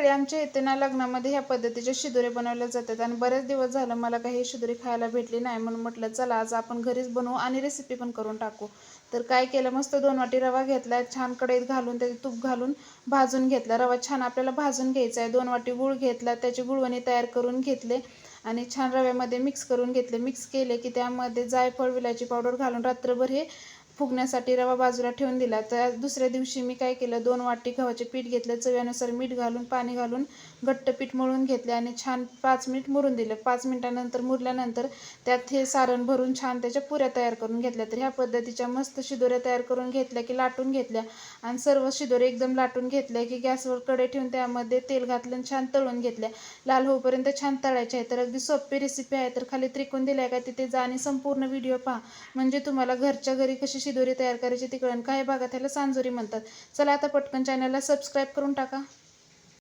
मंडळी, आमच्या इथे ना लग्नामध्ये ह्या पद्धतीचे शिदोरे बनवले जातात आणि बरेच दिवस झालं मला काही शिदोरी खायला भेटली नाही, म्हणून म्हटलं चला आज आपण घरीच बनवू आणि रेसिपी पण करून टाकू. तर काय केलं, मस्त 2 वाटी रवा घेतला, छान कढईत घालून त्याचे तूप घालून भाजून घेतला. रवा छान आपल्याला भाजून घ्यायचा आहे. 2 वाटी गूळ घेतला, त्याची गुळवणी तयार करून घेतले आणि छान रव्यामध्ये मिक्स करून घेतले. मिक्स केले की त्यामध्ये जायफळ, विलायची पावडर घालून रात्रभर हे फुगण्यासाठी रवा बाजूला ठेवून दिला. तर दुसऱ्या दिवशी मी काय केलं, 2 वाटी गव्हाचे पीठ घेतलं, चवीनुसार मीठ घालून पाणी घालून घट्ट पीठ मळून घेतले आणि छान 5 मिनिट मुरून दिले. 5 मिनिटानंतर मुरल्यानंतर त्यात हे सारण भरून छान त्याच्या पुऱ्या तयार करून घेतल्या. तर ह्या पद्धतीच्या मस्त शिदोऱ्या तयार करून घेतल्या की लाटून घेतल्या आणि सर्व शिदोरे एकदम लाटून घेतल्या की गॅसवर कढई ठेवून त्यामध्ये तेल घातलं आणि छान तळून घेतल्या. लाल होईपर्यंत छान तळायचे आहे. तर अगदी सोपी रेसिपी आहे. तर खाली त्रिकोण दिलाय का, तिथे जा आणि संपूर्ण व्हिडिओ पहा, म्हणजे तुम्हाला घरच्या घरी कशी शिदोरी तयार करायची ती कळेल. काही भागात ह्याला सांजोरी म्हणतात. चला आता पटकन चॅनलला सबस्क्राईब करून टाका.